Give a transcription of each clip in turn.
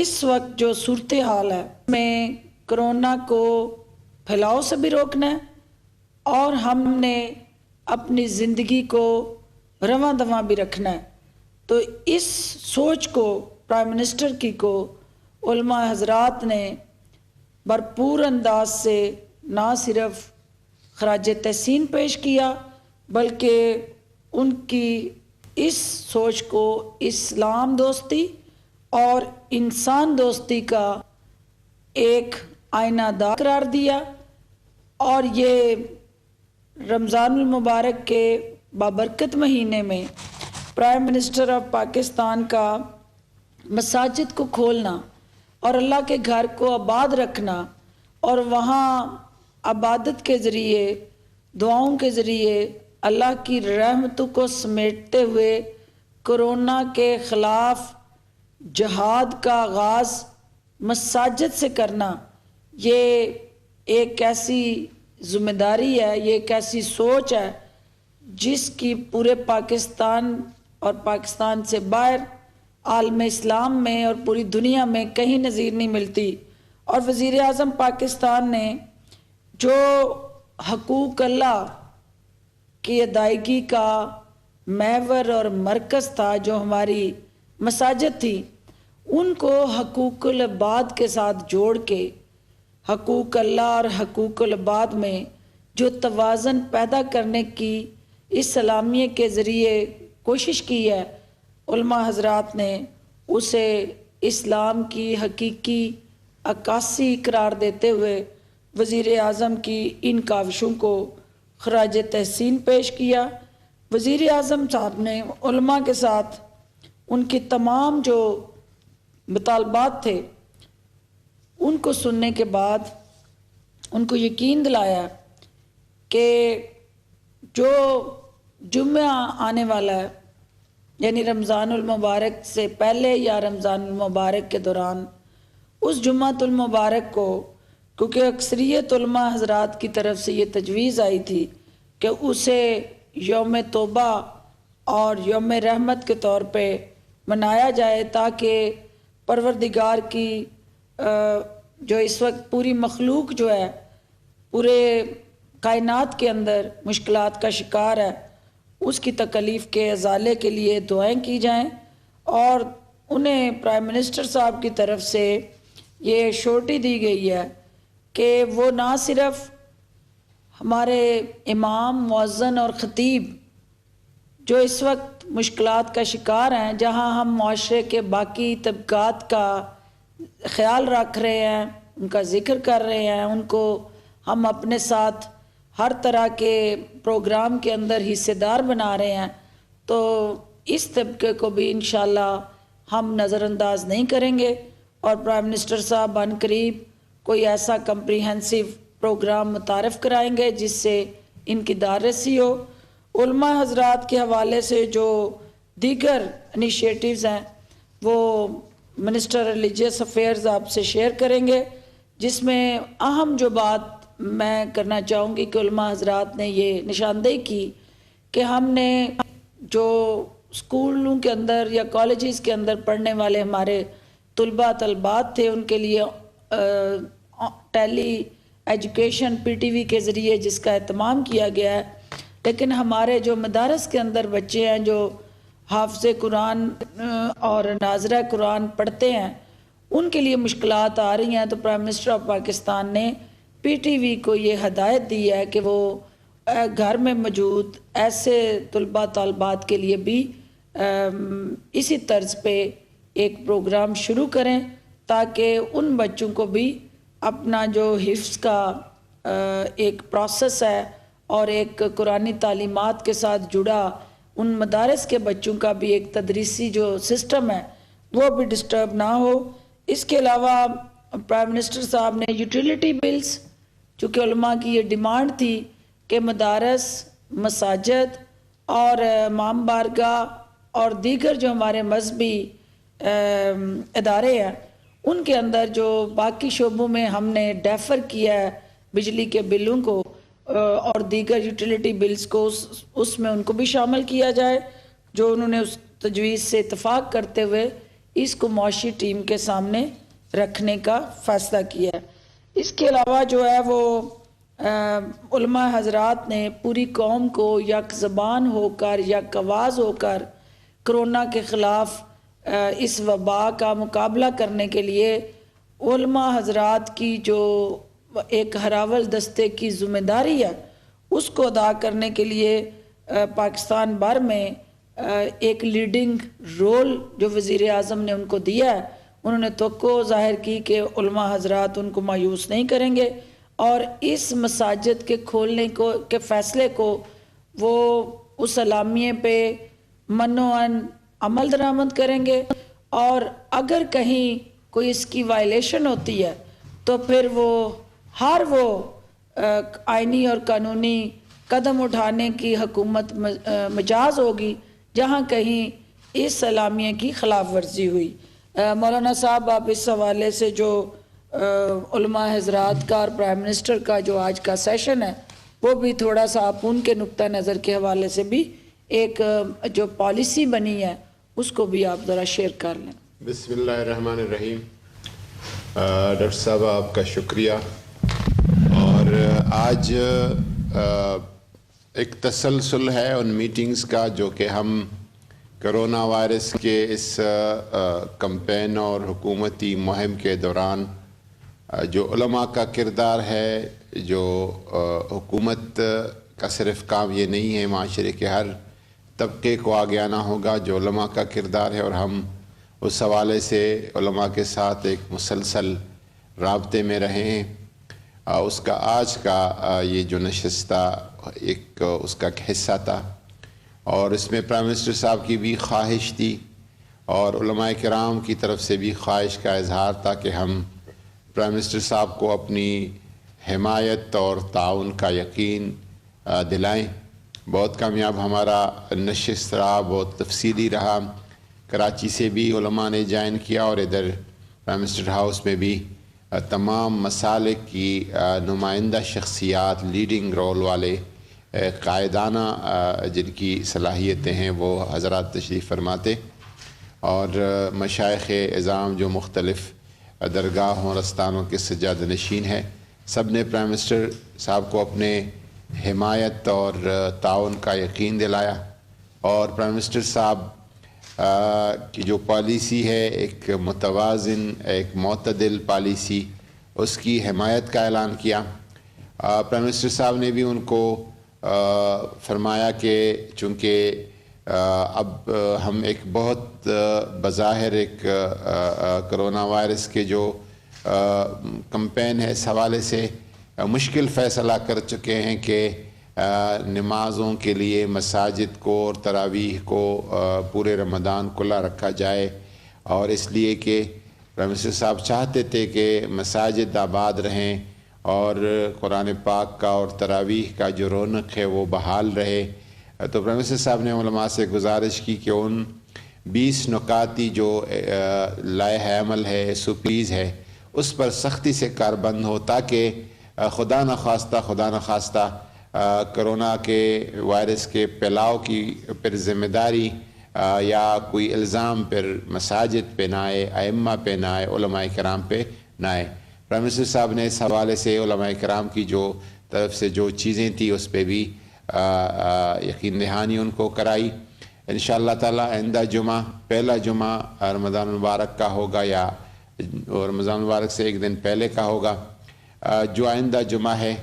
اس وقت جو صورتحال ہے میں کرونا کو پھیلاؤ سے بھی روکنا ہے اور ہم نے اپنی زندگی کو رواں دواں بھی رکھنا ہے. تو اس سوچ کو پرائم منسٹر کی کو علماء حضرات نے بھرپور انداز سے نہ صرف خراج تحسین پیش کیا بلکہ ان کی اس سوچ کو اسلام دوستی اور انسان دوستی کا ایک آئینہ دار قرار دیا. اور یہ رمضان المبارک کے بابرکت مہینے میں پرائم منسٹر آف پاکستان کا مساجد کو کھولنا اور اللہ کے گھر کو آباد رکھنا اور وہاں عبادت کے ذریعے دعاؤں کے ذریعے اللہ کی رحمتوں کو سمیٹتے ہوئے کرونا کے خلاف جہاد کا آغاز مساجد سے کرنا، یہ ایک ایسی ذمہ داری ہے، یہ ایک ایسی سوچ ہے جس کی پورے پاکستان اور پاکستان سے باہر عالم اسلام میں اور پوری دنیا میں کہیں نظیر نہیں ملتی. اور وزیر اعظم پاکستان نے جو حقوق اللہ کی ادائیگی کا محور اور مرکز تھا، جو ہماری مساجد تھی، ان کو حقوق العباد کے ساتھ جوڑ کے حقوق اللہ اور حقوق العباد میں جو توازن پیدا کرنے کی اس سلامیہ کے ذریعے کوشش کی ہے، علماء حضرات نے اسے اسلام کی حقیقی عکاسی قرار دیتے ہوئے وزیر اعظم کی ان کاوشوں کو خراج تحسین پیش کیا. وزیر اعظم صاحب نے علماء کے ساتھ ان کی تمام جو مطالبات تھے ان کو سننے کے بعد ان کو یقین دلایا کہ جو جمعہ آنے والا ہے، یعنی رمضان المبارک سے پہلے یا رمضان المبارک کے دوران، اس جمعۃ المبارک کو، کیونکہ اکثریت علماء حضرات کی طرف سے یہ تجویز آئی تھی کہ اسے یوم توبہ اور یوم رحمت کے طور پہ منایا جائے، تاکہ پروردگار کی جو اس وقت پوری مخلوق جو ہے پورے کائنات کے اندر مشکلات کا شکار ہے، اس کی تکلیف کے ازالے کے لیے دعائیں کی جائیں. اور انہیں پرائم منسٹر صاحب کی طرف سے یہ شورٹی دی گئی ہے کہ وہ نہ صرف ہمارے امام، مؤذن اور خطیب جو اس وقت مشکلات کا شکار ہیں، جہاں ہم معاشرے کے باقی طبقات کا خیال رکھ رہے ہیں، ان کا ذکر کر رہے ہیں، ان کو ہم اپنے ساتھ ہر طرح کے پروگرام کے اندر حصہ دار بنا رہے ہیں، تو اس طبقے کو بھی انشاءاللہ ہم نظر انداز نہیں کریں گے. اور پرائم منسٹر صاحب عن قریب کوئی ایسا کمپریہنسو پروگرام متعارف کرائیں گے جس سے ان کی داررسی ہو. علماء حضرات کے حوالے سے جو دیگر انیشیٹیوز ہیں وہ منسٹر ریلیجیس افیئرز آپ سے شیئر کریں گے، جس میں اہم جو بات میں کرنا چاہوں گی کہ علماء حضرات نے یہ نشاندہی کی کہ ہم نے جو اسکولوں کے اندر یا کالجز کے اندر پڑھنے والے ہمارے طلباء طلبات تھے، ان کے لیے ٹیلی ایجوکیشن PTV کے ذریعے جس کا اہتمام کیا گیا ہے، لیکن ہمارے جو مدارس کے اندر بچے ہیں جو حافظ قرآن اور ناظرہ قرآن پڑھتے ہیں، ان کے لیے مشکلات آ رہی ہیں. تو پرائم منسٹر آف پاکستان نے PTV کو یہ ہدایت دی ہے کہ وہ گھر میں موجود ایسے طلباء طالبات کے لیے بھی اسی طرز پہ ایک پروگرام شروع کریں، تاکہ ان بچوں کو بھی اپنا جو حفظ کا ایک پروسیس ہے اور ایک قرآنی تعلیمات کے ساتھ جڑا ان مدارس کے بچوں کا بھی ایک تدریسی جو سسٹم ہے وہ بھی ڈسٹرب نہ ہو. اس کے علاوہ پرائم منسٹر صاحب نے یوٹیلیٹی بلز، چونکہ علماء کی یہ ڈیمانڈ تھی کہ مدارس، مساجد اور امام بارگاہ اور دیگر جو ہمارے مذہبی ادارے ہیں، ان کے اندر جو باقی شعبوں میں ہم نے ڈیفر کیا ہے بجلی کے بلوں کو اور دیگر یوٹیلیٹی بلز کو، اس میں ان کو بھی شامل کیا جائے، جو انہوں نے اس تجویز سے اتفاق کرتے ہوئے اس کو معاشی ٹیم کے سامنے رکھنے کا فیصلہ کیا ہے۔ اس کے علاوہ جو ہے وہ علماء حضرات نے پوری قوم کو یک زبان ہو کر، یک آواز ہو کر کرونا کے خلاف اس وبا کا مقابلہ کرنے کے لیے علماء حضرات کی جو ایک ہراول دستے کی ذمہ داری ہے اس کو ادا کرنے کے لیے پاکستان بھر میں ایک لیڈنگ رول جو وزیر اعظم نے ان کو دیا ہے، انہوں نے توقع ظاہر کی کہ علماء حضرات ان کو مایوس نہیں کریں گے اور اس مساجد کے کھولنے کے فیصلے کو وہ اس اعلامیے پہ منوعاً عمل درآمد کریں گے، اور اگر کہیں کوئی اس کی وائلیشن ہوتی ہے تو پھر وہ ہر وہ آئینی اور قانونی قدم اٹھانے کی حکومت مجاز ہوگی جہاں کہیں اس اعلامیے کی خلاف ورزی ہوئی۔ مولانا صاحب، آپ اس حوالے سے جو علماء حضرات کا اور پرائم منسٹر کا جو آج کا سیشن ہے وہ بھی تھوڑا سا آپ ان کے نقطہ نظر کے حوالے سے بھی ایک جو پالیسی بنی ہے اس کو بھی آپ ذرا شیئر کر لیں۔ بسم اللہ الرحمن الرحیم۔ ڈاکٹر صاحب آپ کا شکریہ، اور آج ایک تسلسل ہے ان میٹنگز کا جو کہ ہم کرونا وائرس کے اس کمپین اور حکومتی مہم کے دوران جو علماء کا کردار ہے، جو حکومت کا صرف کام یہ نہیں ہے، معاشرے کے ہر طبقے کو آگے آنا ہوگا، جو علماء کا کردار ہے، اور ہم اس حوالے سے علماء کے ساتھ ایک مسلسل رابطے میں رہے ہیں۔ اس کا آج کا یہ جو نشست تھا ایک اس کا حصہ تھا، اور اس میں پرائم منسٹر صاحب کی بھی خواہش تھی اور علماء کرام کی طرف سے بھی خواہش کا اظہار تھا کہ ہم پرائم منسٹر صاحب کو اپنی حمایت اور تعاون کا یقین دلائیں۔ بہت کامیاب ہمارا نشست رہا، بہت تفصیلی رہا۔ کراچی سے بھی علماء نے جوائن کیا، اور ادھر پرائم منسٹر ہاؤس میں بھی تمام مسالک کی نمائندہ شخصیات، لیڈنگ رول والے، قائدانہ جن کی صلاحیتیں ہیں وہ حضرات تشریف فرماتے، اور مشائخ اعظام جو مختلف درگاہوں رستانوں کے سجادہ نشین ہیں، سب نے پرائم منسٹر صاحب کو اپنے حمایت اور تعاون کا یقین دلایا، اور پرائم منسٹر صاحب کی جو پالیسی ہے ایک متوازن، ایک معتدل پالیسی، اس کی حمایت کا اعلان کیا۔ پرائم منسٹر صاحب نے بھی ان کو فرمایا کہ چونکہ اب ہم ایک بہت بظاہر ایک کرونا وائرس کے جو کمپین ہے اس حوالے سے مشکل فیصلہ کر چکے ہیں کہ نمازوں کے لیے مساجد کو اور تراویح کو پورے رمضان کھلا رکھا جائے، اور اس لیے کہ پرائم منسٹر صاحب چاہتے تھے کہ مساجد آباد رہیں اور قرآن پاک کا اور تراویح کا جو رونق ہے وہ بحال رہے۔ تو پرائم منسٹر صاحب نے علماء سے گزارش کی کہ ان 20 نکاتی جو لائحہ عمل ہے، SOPs ہے، اس پر سختی سے کاربند ہو، تاکہ خدا نخواستہ کرونا کے وائرس کے پھیلاؤ کی پھر ذمہ داری یا کوئی الزام پھر مساجد پہ نہ آئے، ائمہ پہ نہ آئے، علماء کرام پہ نہ آئے۔ پرائم منسٹر صاحب نے اس حوالے سے علماء کرام کی جو طرف سے جو چیزیں تھیں اس پہ بھی یقین دہانی ان کو کرائی۔ انشاءاللہ تعالی آئندہ جمعہ، پہلا جمعہ رمضان المبارک کا ہوگا یا رمضان المبارک سے ایک دن پہلے کا ہوگا، جو آئندہ جمعہ ہے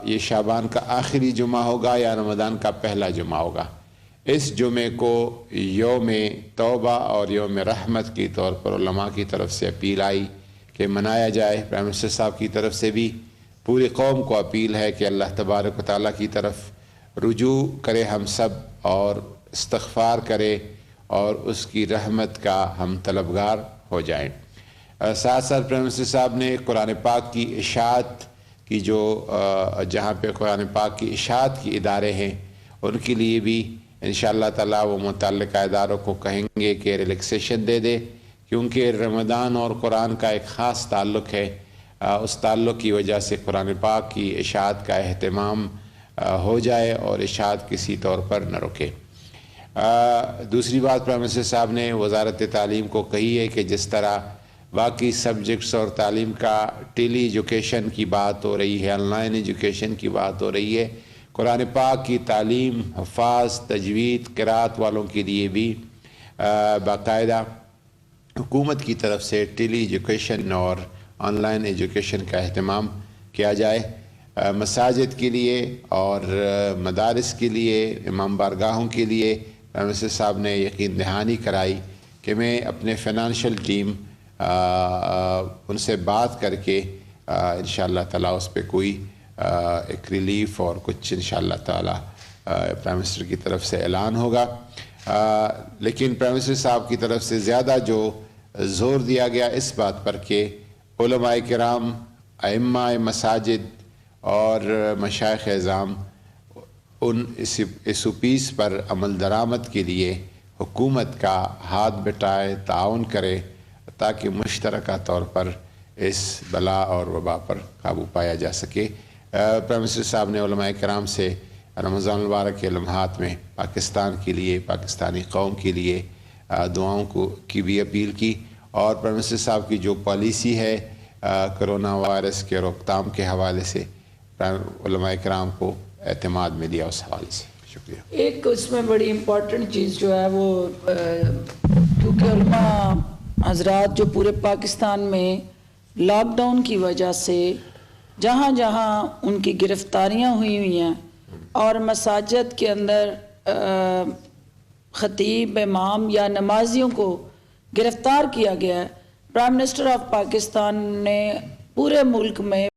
یہ شعبان کا آخری جمعہ ہوگا یا رمضان کا پہلا جمعہ ہوگا۔ اس جمعے کو یوم توبہ اور یوم رحمت کی طور پر علماء کی طرف سے اپیل آئی کہ منایا جائے۔ پرائم منسٹر صاحب کی طرف سے بھی پوری قوم کو اپیل ہے کہ اللہ تبارک و تعالیٰ کی طرف رجوع کرے ہم سب، اور استغفار کرے اور اس کی رحمت کا ہم طلبگار ہو جائیں۔ ساتھ ساتھ پرائم منسٹر صاحب نے قرآن پاک کی اشاعت کی جو جہاں پہ قرآن پاک کی اشاعت کی ادارے ہیں ان کے لیے بھی انشاءاللہ تعالیٰ وہ متعلقہ اداروں کو کہیں گے کہ ریلیکسیشن دے دے، کیونکہ رمضان اور قرآن کا ایک خاص تعلق ہے۔ اس تعلق کی وجہ سے قرآن پاک کی اشاعت کا اہتمام ہو جائے اور اشاعت کسی طور پر نہ رکے۔ دوسری بات پرائم منسٹر صاحب نے وزارت تعلیم کو کہی ہے کہ جس طرح باقی سبجیکٹس اور تعلیم کا ٹیلی ایجوکیشن کی بات ہو رہی ہے، آن لائن ایجوکیشن کی بات ہو رہی ہے، قرآن پاک کی تعلیم حفاظ تجوید قرات والوں کے لیے بھی باقاعدہ حکومت کی طرف سے ٹیلی ایجوکیشن اور آن لائن ایجوکیشن کا اہتمام کیا جائے۔ مساجد کے لیے اور مدارس کے لیے، امام بارگاہوں کے لیے پرائم منسٹر صاحب نے یقین دہانی کرائی کہ میں اپنے فائنانشیل ٹیم ان سے بات کر کے انشاءاللہ تعالیٰ اس پہ کوئی ایک ریلیف اور کچھ انشاءاللہ تعالیٰ پرائم منسٹر کی طرف سے اعلان ہوگا۔ لیکن پرائم منسٹر صاحب کی طرف سے زیادہ جو زور دیا گیا اس بات پر کہ علماء کرام، ائمہ مساجد اور مشائخ اعظام ان اس پیس پر عمل درآمد کے لیے حکومت کا ہاتھ بٹائے، تعاون کرے تاکہ مشترکہ طور پر اس بلا اور وبا پر قابو پایا جا سکے۔ پرائم منسٹر صاحب نے علماء کرام سے رمضان المبارک کے لمحات میں پاکستان کے لیے، پاکستانی قوم کے لیے دعاؤں کی بھی اپیل کی، اور پرائم منسٹر صاحب کی جو پالیسی ہے کرونا وائرس کے روک تھام کے حوالے سے علماء کرام کو اعتماد میں دیا اس حوالے سے۔ شکریہ۔ ایک اس میں بڑی امپورٹنٹ چیز جو ہے وہ کیونکہ علماء حضرات جو پورے پاکستان میں لاک ڈاؤن کی وجہ سے جہاں جہاں ان کی گرفتاریاں ہوئی ہیں اور مساجد کے اندر خطیب، امام یا نمازیوں کو گرفتار کیا گیا ہے، پرائم منسٹر آف پاکستان نے پورے ملک میں